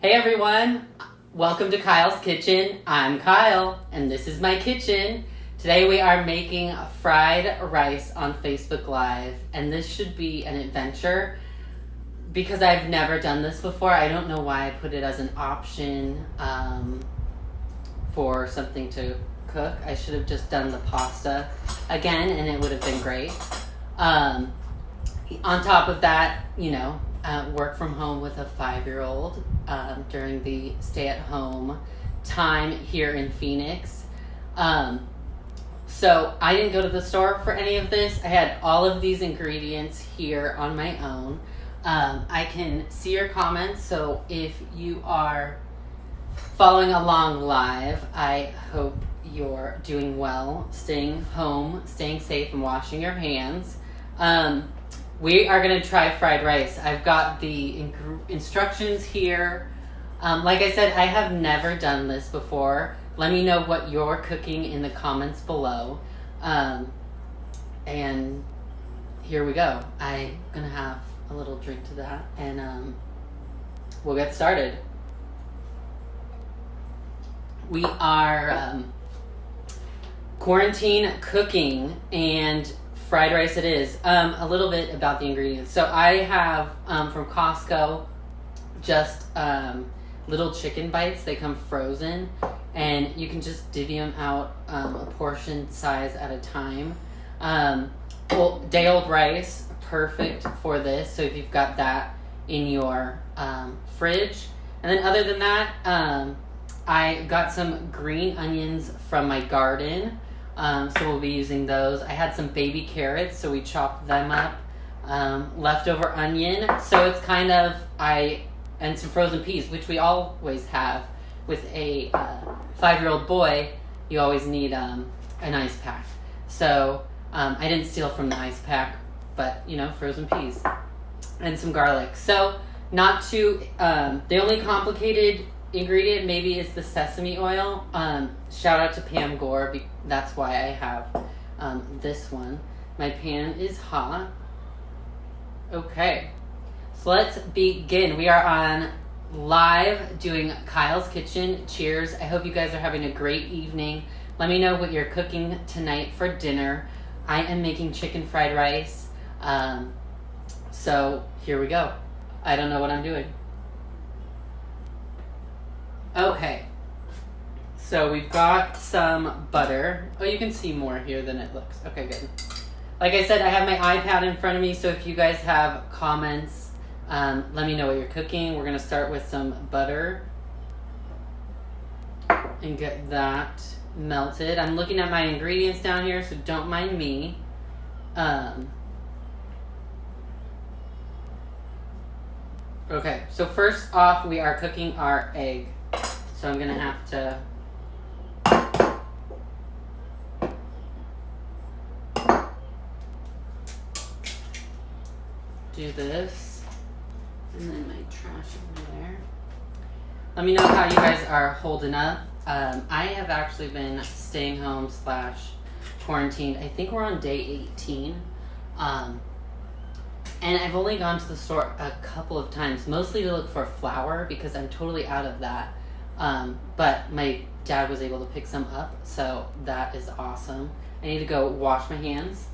Hey everyone, welcome to Kyle's Kitchen. I'm Kyle and this is my kitchen. Today we are making fried rice on Facebook Live, and this should be an adventure because I've never done this before. I don't know why I put it as an option for something to cook. I should have just done the pasta again and it would have been great. On top of that, work from home with a 5-year-old during the stay-at-home time here in Phoenix. So I didn't go to the store for any of this. I had all of these ingredients here on my own. I can see your comments, so if you are following along live, I hope you're doing well, staying home, staying safe, and washing your hands. We are going to try fried rice. I've got the instructions here. Like I said, I have never done this before. Let me know what you're cooking in the comments below. And here we go. I'm going to have a little drink to that, and we'll get started. We are quarantine cooking, and fried rice it is. A little bit about the ingredients. So I have from Costco just little chicken bites. They come frozen, and you can just divvy them out a portion size at a time. Day-old rice, perfect for this. So if you've got that in your fridge. And then other than that, I got some green onions from my garden. So we'll be using those. I had some baby carrots, so we chopped them up. Leftover onion, so it's kind of, and some frozen peas, which we always have. With a 5-year-old boy, you always need an ice pack. So I didn't steal from the ice pack, but frozen peas and some garlic. So not too, the only complicated ingredient maybe is the sesame oil. Shout out to Pam Gore, that's why I have this one. My pan is hot. Okay, so let's begin. We are on live doing Kyle's Kitchen. Cheers. I hope you guys are having a great evening. Let me know what you're cooking tonight for dinner. I am making chicken fried rice. So here we go. I don't know what I'm doing. Okay, so we've got some butter. Oh, you can see more here than it looks. Okay, good. Like I said, I have my iPad in front of me, so if you guys have comments, let me know what you're cooking. We're going to start with some butter and get that melted. I'm looking at my ingredients down here, so don't mind me. Okay, so first off, we are cooking our egg. So I'm going to have to do this. And then my trash over there. Let me know how you guys are holding up. I have actually been staying home / quarantined. I think we're on day 18. And I've only gone to the store a couple of times, mostly to look for flour because I'm totally out of that. But my dad was able to pick some up, so that is awesome. I need to go wash my hands.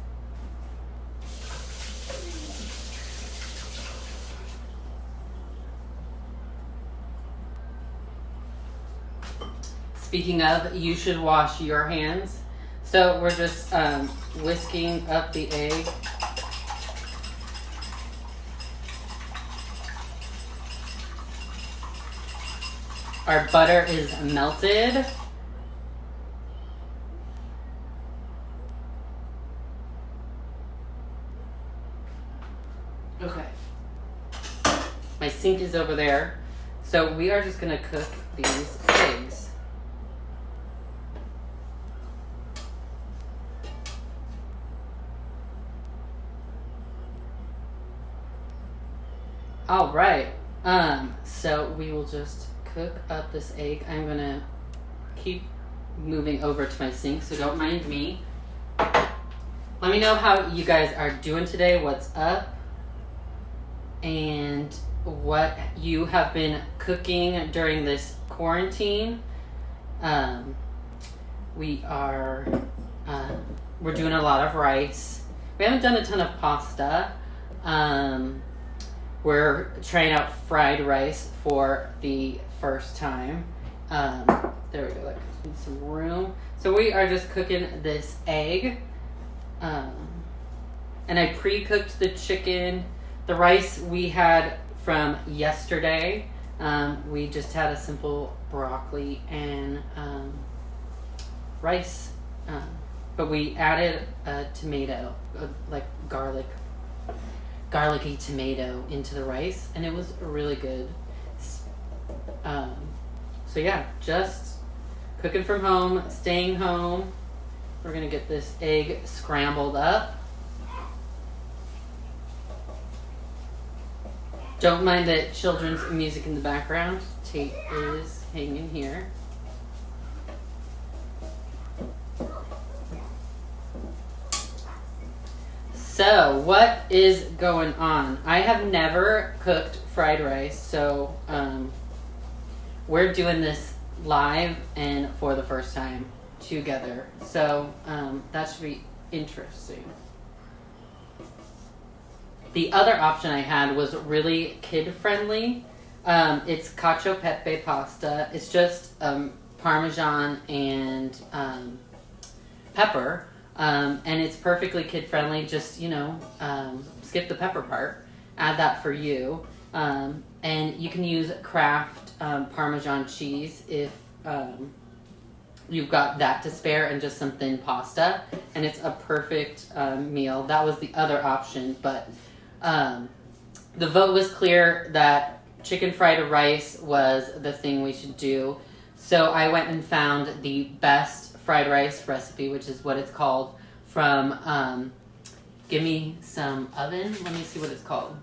Speaking of, you should wash your hands. So we're just whisking up the egg. Our butter is melted. Okay. My sink is over there. So we are just going to cook these eggs. All right. So we will just cook up this egg. I'm gonna keep moving over to my sink, so don't mind me. Let me know how you guys are doing today, what's up. And what you have been cooking during this quarantine. We're doing a lot of rice. We haven't done a ton of pasta. We're trying out fried rice for the first time. There we go, that gives me some room. So we are just cooking this egg. And I pre-cooked the chicken. The rice we had from yesterday. We just had a simple broccoli and rice. But we added a tomato, like garlicky tomato into the rice, and it was really good. So yeah, just cooking from home, staying home. We're gonna get this egg scrambled up. Don't mind the children's music in the background. Tate is hanging here. So, what is going on? I have never cooked fried rice, so we're doing this live and for the first time together. So, that should be interesting. The other option I had was really kid-friendly. It's cacio e pepe pasta. It's just Parmesan and pepper. And it's perfectly kid-friendly. Just, skip the pepper part. Add that for you. And you can use Kraft Parmesan cheese if you've got that to spare, and just some thin pasta. And it's a perfect meal. That was the other option, but the vote was clear that chicken fried rice was the thing we should do. So I went and found the best fried rice recipe, which is what it's called, from Give Me Some Oven. Let me see what it's called.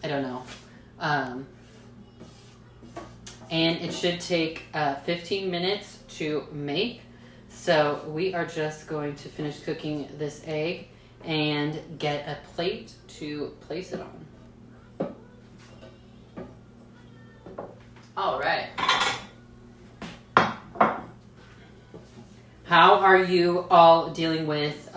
I don't know. And it should take 15 minutes to make. So we are just going to finish cooking this egg and get a plate to place it on. All right. How are you all dealing with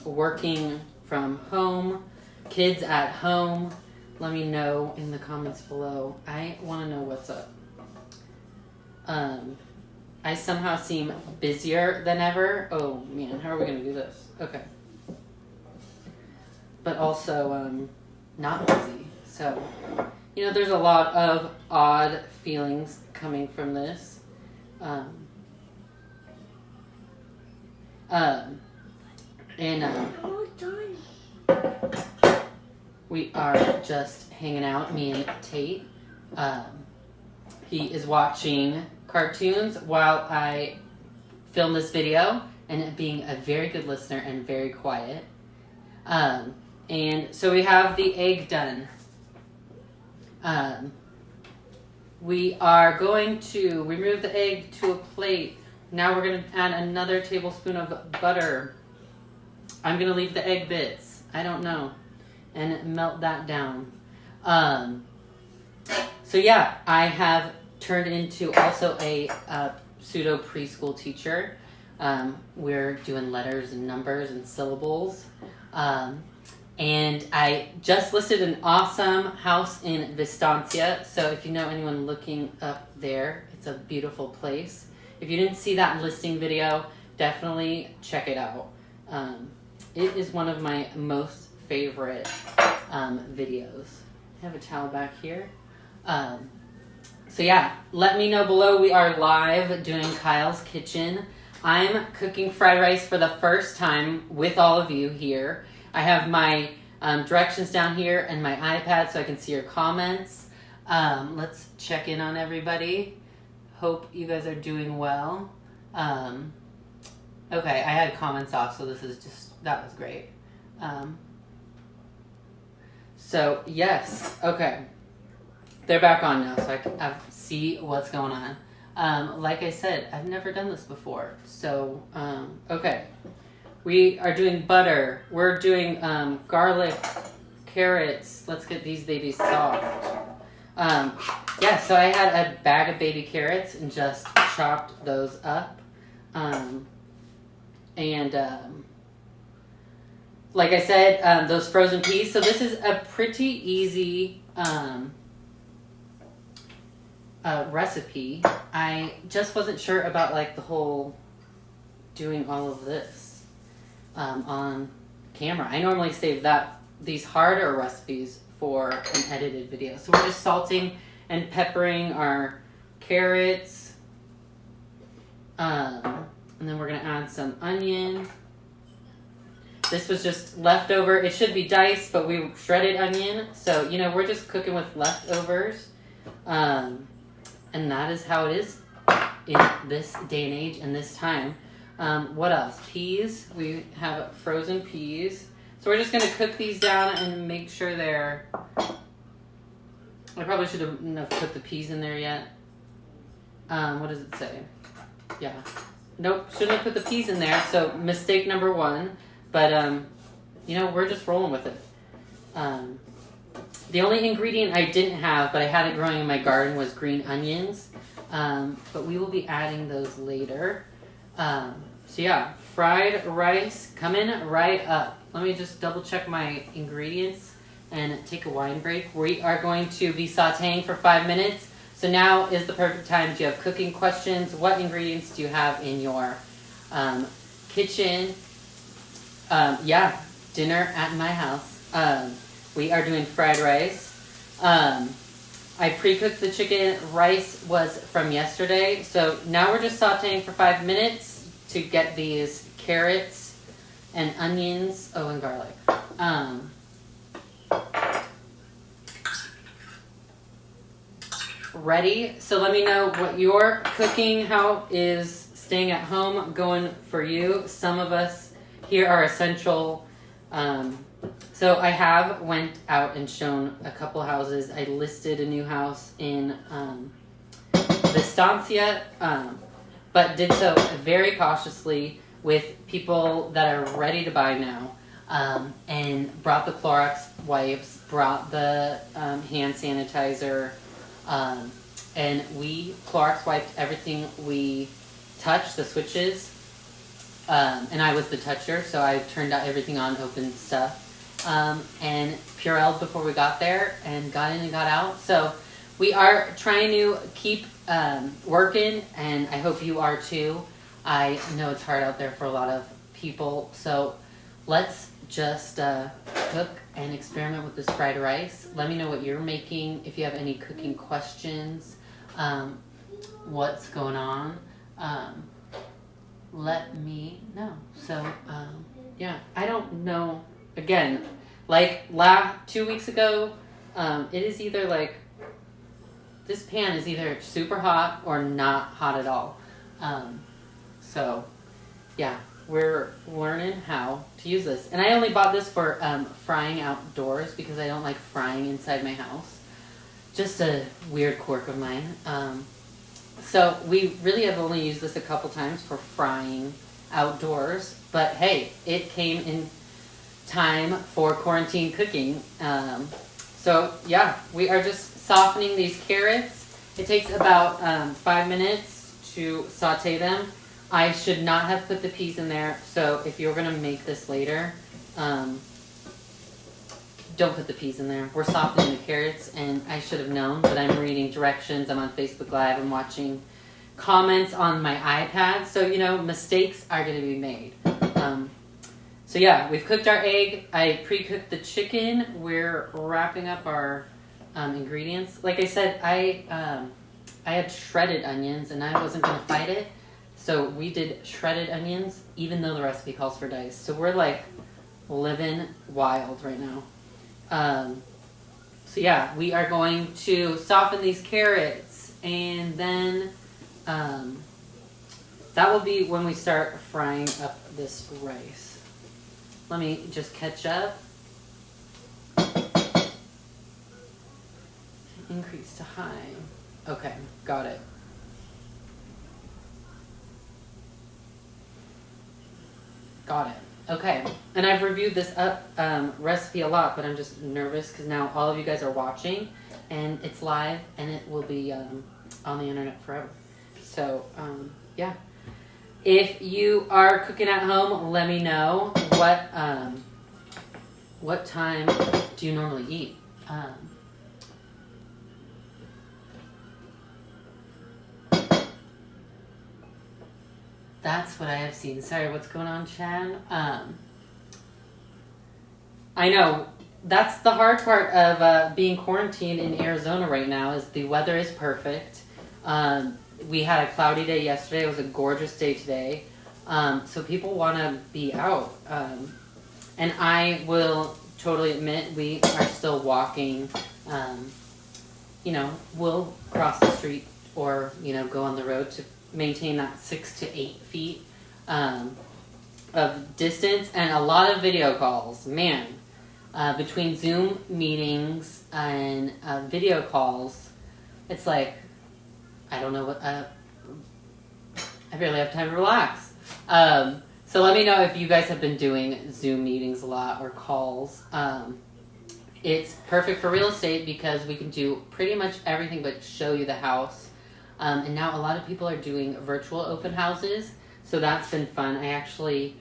working from home, kids at home? Let me know in the comments below. I want to know what's up. I somehow seem busier than ever. Oh man, how are we going to do this? Okay. But also not busy. So, there's a lot of odd feelings coming from this. We are just hanging out, me and Tate. He is watching cartoons while I film this video, and being a very good listener and very quiet. And so we have the egg done. We are going to remove the egg to a plate. Now we're going to add another tablespoon of butter. I'm going to leave the egg bits, I don't know, and melt that down. So yeah, I have turned into also a pseudo preschool teacher. We're doing letters and numbers and syllables. And I just listed an awesome house in Vistancia. So if you know anyone looking up there, it's a beautiful place. If you didn't see that listing video, definitely check it out. It is one of my most favorite videos. I have a towel back here. So yeah, let me know below. We are live doing Kyle's Kitchen. I'm cooking fried rice for the first time with all of you here. I have my directions down here and my iPad so I can see your comments. Let's check in on everybody. Hope you guys are doing well. Okay, I had comments off, so that was great. So, yes, okay. They're back on now, so I can see what's going on. Like I said, I've never done this before. So, okay. We are doing butter. We're doing garlic, carrots. Let's get these babies soft. Yeah, so I had a bag of baby carrots and just chopped those up. Like I said, those frozen peas. So this is a pretty easy recipe. I just wasn't sure about like the whole doing all of this on camera. I normally save these harder recipes for an edited video. So we're just salting and peppering our carrots. And then we're gonna add some onion. This was just leftover. It should be diced, but we shredded onion. So, you know, we're just cooking with leftovers. And that is how it is in this day and age and this time. What else? Peas. We have frozen peas. So we're just going to cook these down and make sure they're... I probably should have put the peas in there yet. What does it say? Yeah. Nope, shouldn't have put the peas in there. So mistake number one. But, you know, we're just rolling with it. The only ingredient I didn't have, but I had it growing in my garden, was green onions. But we will be adding those later. So yeah, fried rice coming right up. Let me just double check my ingredients and take a wine break. We are going to be sauteing for 5 minutes. So now is the perfect time. Do you have cooking questions? What ingredients do you have in your kitchen? Yeah, dinner at my house. We are doing fried rice. I pre-cooked the chicken. Rice was from yesterday. So now we're just sauteing for 5 minutes to get these carrots and onions. Oh, and garlic. Ready. So let me know what you're cooking. How is staying at home going for you? Some of us here are essential. So I have went out and shown a couple houses. I listed a new house in Estancia, but did so very cautiously with people that are ready to buy now, and brought the Clorox wipes, brought the hand sanitizer, and we Clorox wiped everything we touched, the switches. And I was the toucher, so I turned out everything on, opened stuff, and Purelled before we got there, and got in and got out. So we are trying to keep working, and I hope you are too. I know it's hard out there for a lot of people, so let's just cook and experiment with this fried rice. Let me know what you're making. If you have any cooking questions, what's going on. Let me know. So, yeah, I don't know. Again, like 2 weeks ago, it is either like, this pan is either super hot or not hot at all. So, yeah, we're learning how to use this. And I only bought this for frying outdoors because I don't like frying inside my house. Just a weird quirk of mine. So we really have only used this a couple times for frying outdoors, but hey, it came in time for quarantine cooking. So yeah, we are just softening these carrots. It takes about 5 minutes to saute them. I should not have put the peas in there, so if you're gonna make this later, don't put the peas in there. We're softening the carrots, and I should have known, but I'm reading directions. I'm on Facebook Live. I'm watching comments on my iPad. So, you know, mistakes are going to be made. So, yeah, we've cooked our egg. I pre-cooked the chicken. We're wrapping up our ingredients. Like I said, I had shredded onions, and I wasn't going to fight it. So we did shredded onions, even though the recipe calls for diced. So we're, like, living wild right now. So yeah, we are going to soften these carrots, and then that will be when we start frying up this rice. Let me just catch up. Increase to high. Okay, got it. Got it. Okay, and I've reviewed this recipe a lot, but I'm just nervous because now all of you guys are watching, and it's live, and it will be on the internet forever. So, yeah. If you are cooking at home, let me know what time do you normally eat. That's what I have seen. Sorry, what's going on, Chad? I know. That's the hard part of being quarantined in Arizona right now is the weather is perfect. We had a cloudy day yesterday. It was a gorgeous day today. So people want to be out. And I will totally admit we are still walking. We'll cross the street or, go on the road to maintain that 6 to 8 feet of distance and a lot of video calls. Man, between Zoom meetings and video calls, it's like, I don't know what, I barely have time to relax. So let me know if you guys have been doing Zoom meetings a lot or calls. It's perfect for real estate because we can do pretty much everything but show you the house. And now a lot of people are doing virtual open houses, so that's been fun. I actually,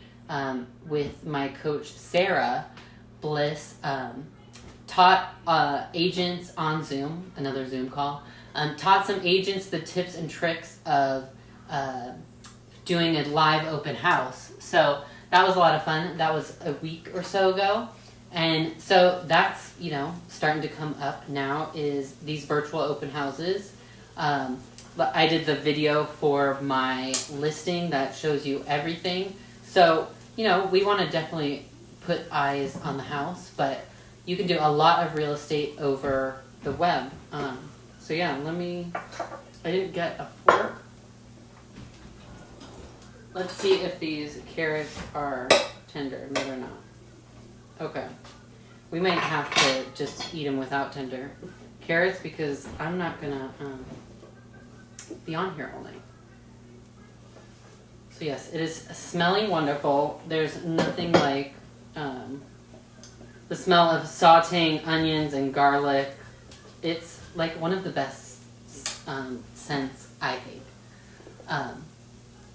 with my coach Sarah Bliss, taught agents on Zoom, another Zoom call, taught some agents the tips and tricks of doing a live open house. So that was a lot of fun. That was a week or so ago. And so that's, starting to come up now is these virtual open houses. I did the video for my listing that shows you everything. So, we want to definitely put eyes on the house, but you can do a lot of real estate over the web. So yeah, I didn't get a fork. Let's see if these carrots are tender. No, they're not. Okay. We might have to just eat them without tender carrots because I'm not gonna be on here all night. So yes, it is smelling wonderful. There's nothing like the smell of sauteing onions and garlic. It's like one of the best scents, I think.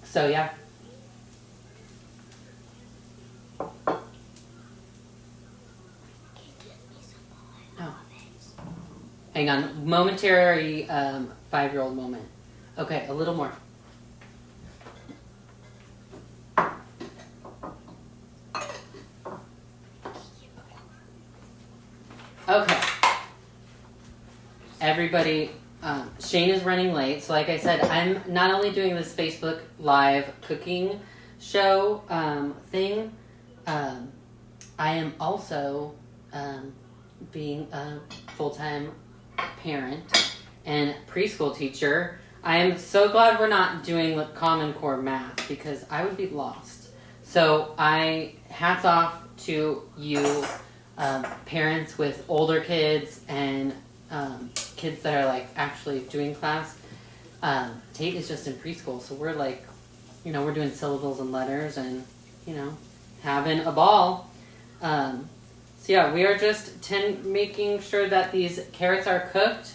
So yeah. Oh. Hang on, momentary 5-year-old moment. Okay, a little more. Okay. Everybody, Shane is running late. So like I said, I'm not only doing this Facebook Live cooking show thing, I am also being a full-time parent and preschool teacher. I am so glad we're not doing the Common Core math because I would be lost. So hats off to you parents with older kids and kids that are like actually doing class. Tate is just in preschool, so we're like, we're doing syllables and letters and, having a ball. So yeah, we are just making sure that these carrots are cooked.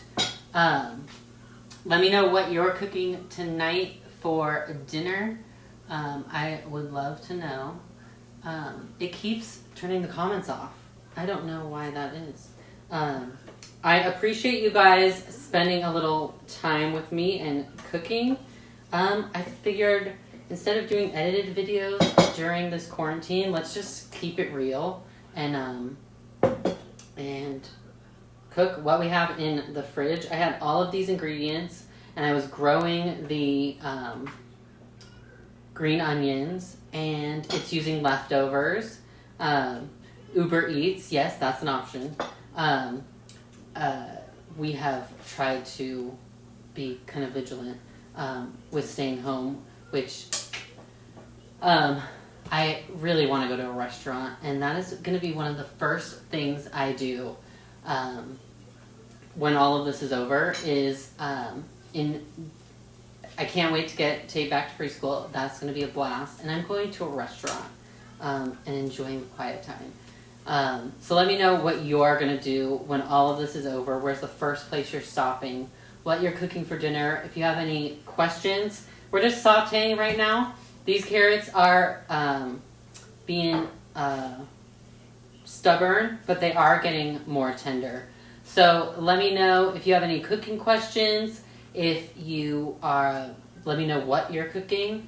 Let me know what you're cooking tonight for dinner. I would love to know. It keeps turning the comments off. I don't know why that is. I appreciate you guys spending a little time with me and cooking. I figured instead of doing edited videos during this quarantine, let's just keep it real and cook what we have in the fridge. I had all of these ingredients and I was growing the green onions and it's using leftovers. Uber Eats, yes, that's an option. We have tried to be kind of vigilant with staying home, which I really want to go to a restaurant, and that is going to be one of the first things I do when all of this is over is I can't wait to get Tate back to preschool. That's going to be a blast, and I'm going to a restaurant. and enjoying the quiet time. So let me know what you're going to do when all of this is over. Where's the first place you're stopping? What you're cooking for dinner. If you have any questions, we're just sauteing right now. These carrots are being stubborn, but they are getting more tender. So let me know if you have any cooking questions. If you are, let me know what you're cooking.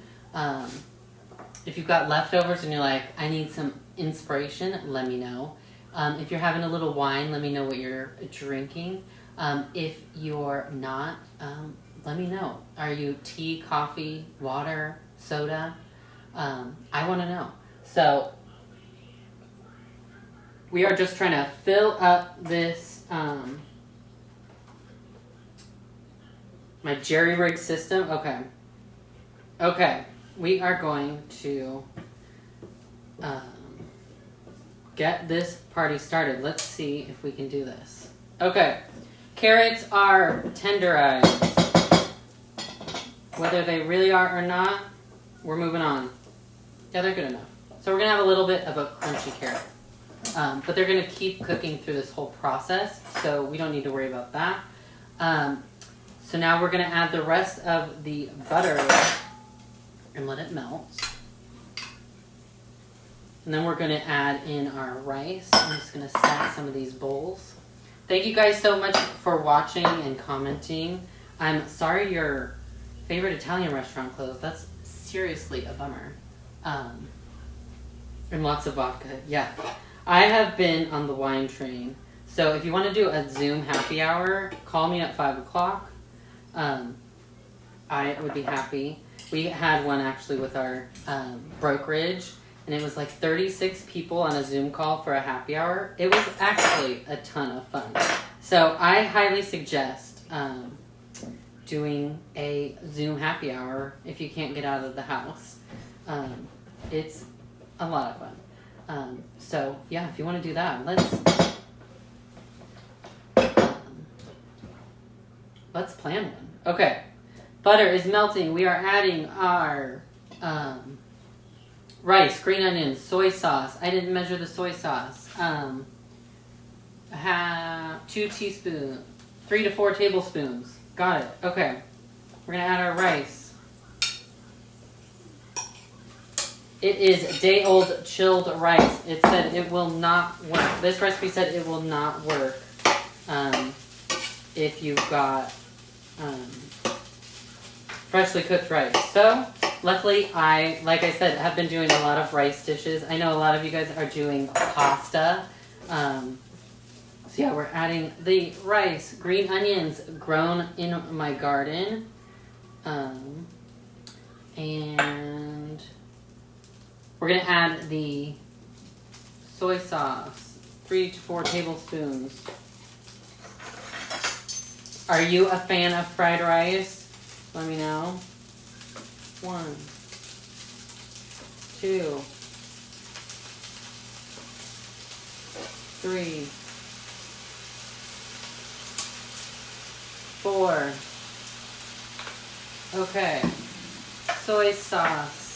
If you've got leftovers and you're like, I need some inspiration, let me know. If you're having a little wine, let me know what you're drinking. If you're not, let me know. Are you tea, coffee, water, soda? I want to know. So we are just trying to fill up this, my jerry-rig system. Okay. We are going to get this party started. Let's see if we can do this. Okay. Carrots are tenderized. Whether they really are or not, we're moving on. Yeah, they're good enough. So we're going to have a little bit of a crunchy carrot. But they're going to keep cooking through this whole process, so we don't need to worry about that. So now we're going to add the rest of the butter and let it melt. And then we're going to add in our rice. I'm just going to stack some of these bowls. Thank you guys so much for watching and commenting. I'm sorry your favorite Italian restaurant closed. That's seriously a bummer. And lots of vodka. Yeah. I have been on the wine train. So if you want to do a Zoom happy hour, call me at 5 o'clock. I would be happy. We had one actually with our brokerage, and it was like 36 people on a Zoom call for a happy hour. It was actually a ton of fun. So I highly suggest doing a Zoom happy hour if you can't get out of the house. It's a lot of fun. So yeah, if you want to do that, let's plan one. Okay, butter is melting. We are adding our rice, green onions, soy sauce. I didn't measure the soy sauce. 2 teaspoons, 3 to 4 tablespoons. Got it. Okay, we're gonna add our rice. It is day-old chilled rice. It said it will not work. This recipe said it will not work if you've got freshly cooked rice. So, luckily, like I said, have been doing a lot of rice dishes. I know a lot of you guys are doing pasta. So yeah, we're adding the rice, green onions grown in my garden, and we're gonna add the soy sauce, 3 to 4 tablespoons. Are you a fan of fried rice? Let me know. 1, 2, 3, 4. Okay. Soy sauce.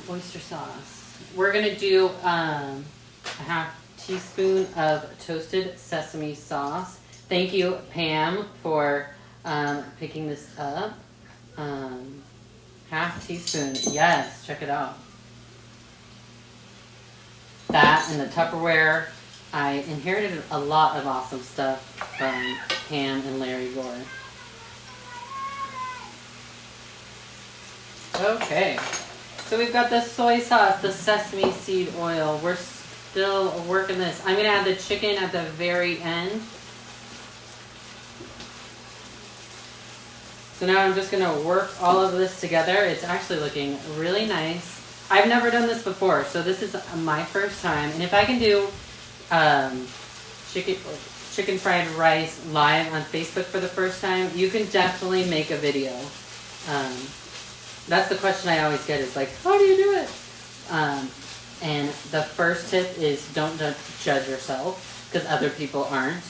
Oyster sauce. We're gonna do a half teaspoon of toasted sesame sauce. Thank you, Pam, for picking this up. Half teaspoon. Yes, check it out. That and the Tupperware. I inherited a lot of awesome stuff from Pam and Larry Gore. Okay. So we've got the soy sauce, the sesame seed oil. We're still working this. I'm going to add the chicken at the very end. So now I'm just going to work all of this together. It's actually looking really nice. I've never done this before, so this is my first time. And if I can do chicken fried rice live on Facebook for the first time, you can definitely make a video. That's the question I always get is like, how do you do it? And the first tip is don't judge yourself because other people aren't.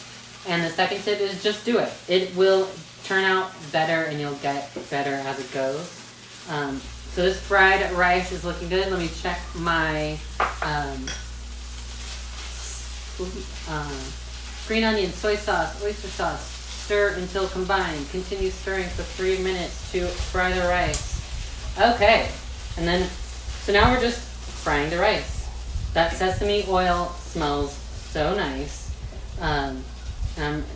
And the second tip is just do it. It will turn out better and you'll get better as it goes. So this fried rice is looking good. Let me check my green onion, soy sauce, oyster sauce. Stir until combined. Continue stirring for 3 minutes to fry the rice. Okay, and then, so now we're just frying the rice. That sesame oil smells so nice. I'm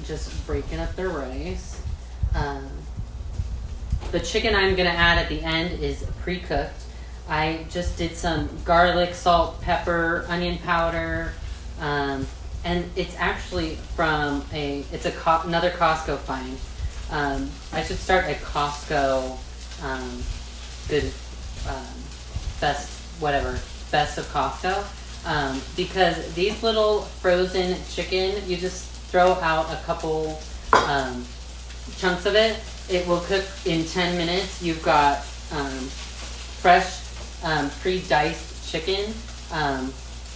just breaking up the rice. The chicken I'm going to add at the end is pre-cooked. I just did some garlic, salt, pepper, onion powder, and it's actually from another Costco find. I should start a Costco best of Costco, because these little frozen chicken, you just throw out a couple chunks of it. It will cook in 10 minutes. You've got fresh pre-diced chicken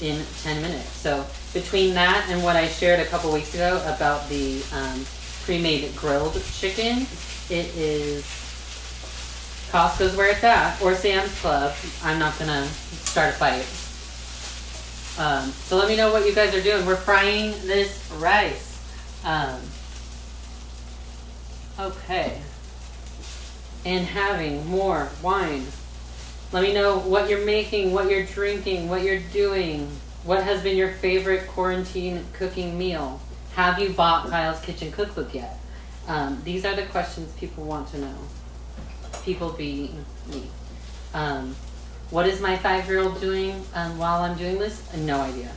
in 10 minutes. So between that and what I shared a couple weeks ago about the pre-made grilled chicken, it is Costco's where it's at, or Sam's Club. I'm not gonna start a fight. So let me know what you guys are doing. We're frying this rice. Okay. And having more wine. Let me know what you're making, what you're drinking, what you're doing. What has been your favorite quarantine cooking meal? Have you bought Kyle's Kitchen Cookbook yet? These are the questions people want to know. People being me. What is my 5-year-old doing while I'm doing this? No idea.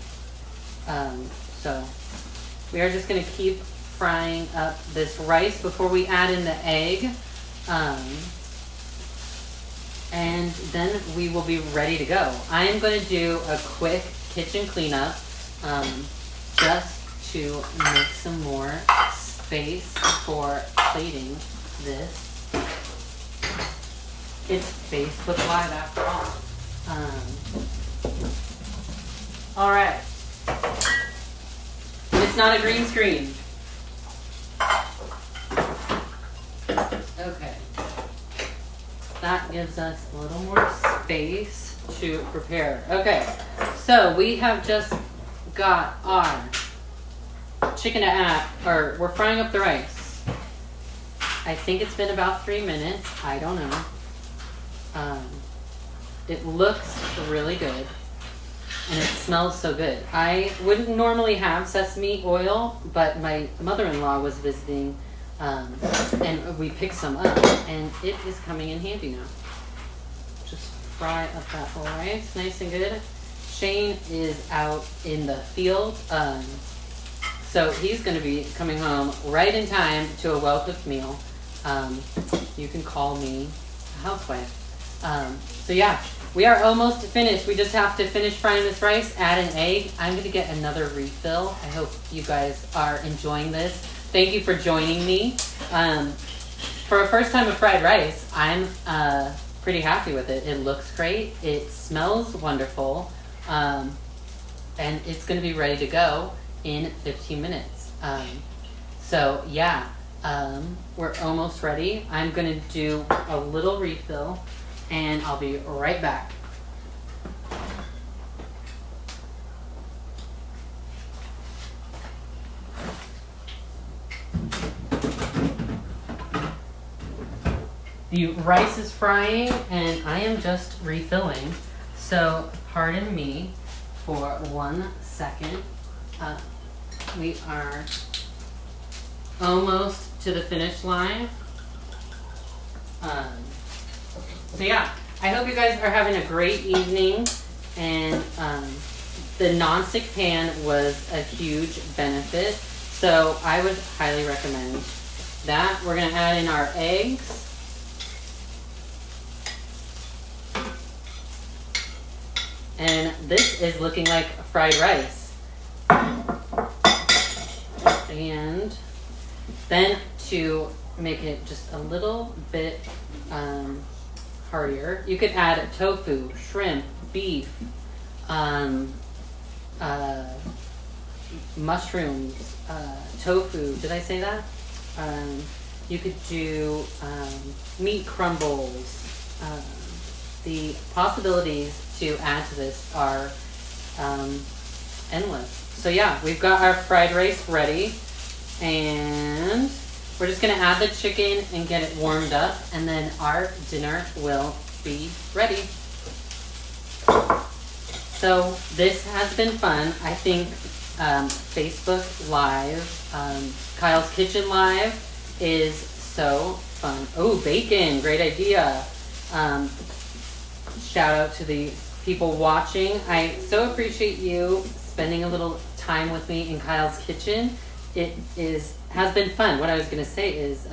So we are just going to keep frying up this rice before we add in the egg. And then we will be ready to go. I am going to do a quick kitchen cleanup just to make some more space for plating this. It's Facebook Live after all. Alright. It's not a green screen. Okay. That gives us a little more space to prepare. Okay, so we have just got our chicken to add, or we're frying up the rice. I think it's been about 3 minutes. I don't know. It looks really good, and it smells so good. I wouldn't normally have sesame oil, but my mother-in-law was visiting, and we picked some up, and it is coming in handy now. Just fry up that whole rice, nice and good. Shane is out in the field, so he's going to be coming home right in time to a well-cooked meal. You can call me a housewife. So yeah, we are almost finished. We just have to finish frying this rice, add an egg. I'm going to get another refill. I hope you guys are enjoying this. Thank you for joining me. For a first time of fried rice, I'm pretty happy with it. It looks great. It smells wonderful. And it's going to be ready to go in 15 minutes. So yeah, we're almost ready. I'm going to do a little refill, and I'll be right back. The rice is frying, and I am just refilling. So pardon me for 1 second. We are almost to the finish line. So yeah, I hope you guys are having a great evening, and the non-stick pan was a huge benefit, so I would highly recommend that. We're going to add in our eggs. And this is looking like fried rice. And then to make it just a little bit heartier, you could add tofu, shrimp, beef, mushrooms, tofu. Did I say that? You could do meat crumbles, the possibilities to add to this are endless. So yeah, we've got our fried rice ready, and we're just gonna add the chicken and get it warmed up, and then our dinner will be ready. So this has been fun. I think Facebook Live, Kyle's Kitchen Live is so fun. Oh, bacon, great idea. Shout out to the people watching. I so appreciate you spending a little time with me in Kyle's Kitchen. It has been fun. What I was going to say is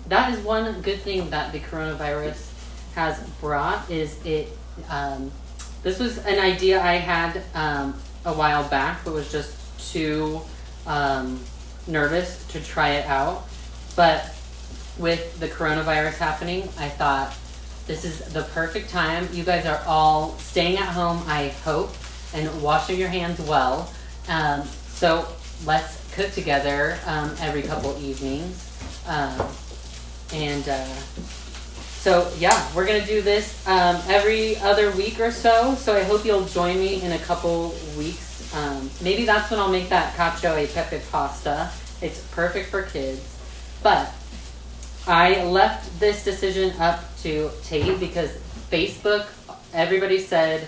that is one good thing that the coronavirus has brought is it. This was an idea I had a while back, but was just too nervous to try it out. But with the coronavirus happening, I thought this is the perfect time. You guys are all staying at home, I hope, and washing your hands well. So let's cook together every couple evenings. So yeah, we're gonna do this every other week or so. So I hope you'll join me in a couple weeks. Maybe that's when I'll make that cacio e pepe pasta. It's perfect for kids. But I left this decision up to Tate because Facebook, everybody said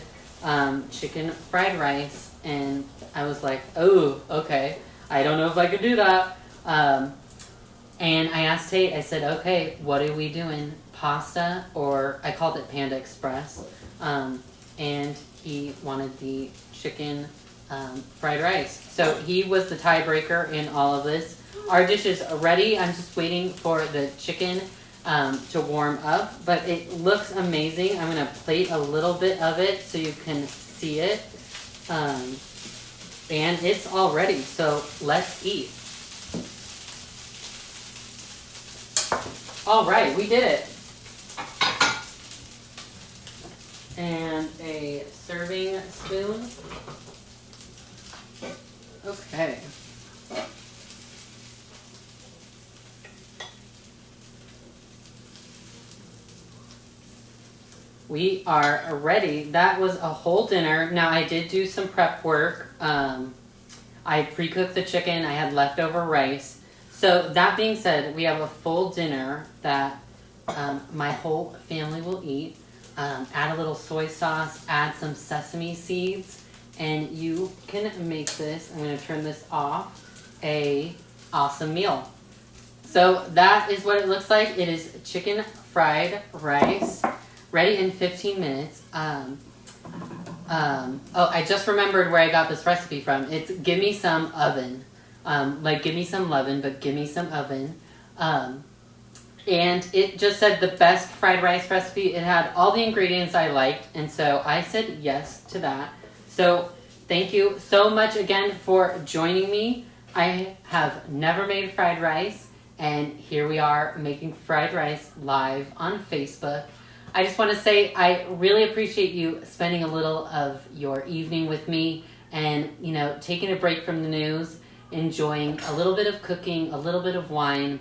chicken fried rice, and I was like, oh, okay. I don't know if I could do that. And I asked Tate, I said, okay, what are we doing? Pasta, or I called it Panda Express. And he wanted the chicken fried rice. So he was the tiebreaker in all of this. Our dish is ready. I'm just waiting for the chicken to warm up, but it looks amazing. I'm going to plate a little bit of it so you can see it. And it's all ready, so let's eat. All right, we did it. And a serving spoon. Okay. We are ready. That was a whole dinner. Now, I did do some prep work. I pre-cooked the chicken. I had leftover rice. So that being said, we have a full dinner that my whole family will eat. Add a little soy sauce, add some sesame seeds, and you can make this, I'm going to turn this off, a awesome meal. So that is what it looks like. It is chicken fried rice, ready in 15 minutes. Oh, I just remembered where I got this recipe from. It's give me some oven. Like give me some leaven, but give me some oven. And it just said the best fried rice recipe. It had all the ingredients I liked, and so I said yes to that. So thank you so much again for joining me. I have never made fried rice, and here we are making fried rice live on Facebook. I just want to say I really appreciate you spending a little of your evening with me and, you know, taking a break from the news, enjoying a little bit of cooking, a little bit of wine,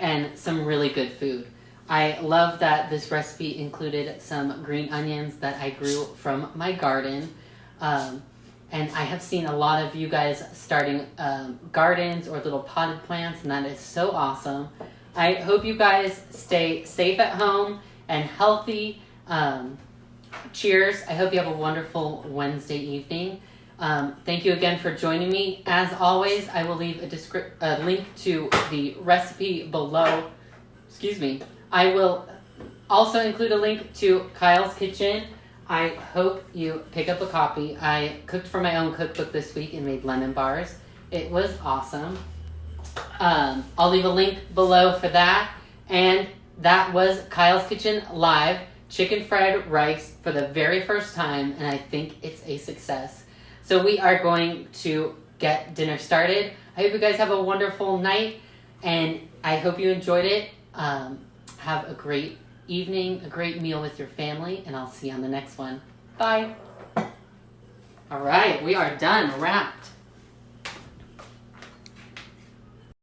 and some really good food. I love that this recipe included some green onions that I grew from my garden. And I have seen a lot of you guys starting gardens or little potted plants, and that is so awesome. I hope you guys stay safe at home and healthy. Cheers. I hope you have a wonderful Wednesday evening. Thank you again for joining me. As always, I will leave a link to the recipe below. Excuse me. I will also include a link to Kyle's Kitchen. I hope you pick up a copy. I cooked from my own cookbook this week and made lemon bars. It was awesome. I'll leave a link below for that. And that was Kyle's Kitchen Live, chicken fried rice for the very first time, and I think it's a success. So we are going to get dinner started. I hope you guys have a wonderful night, and I hope you enjoyed it. Have a great evening, a great meal with your family, and I'll see you on the next one. Bye. All right, we are done, wrapped.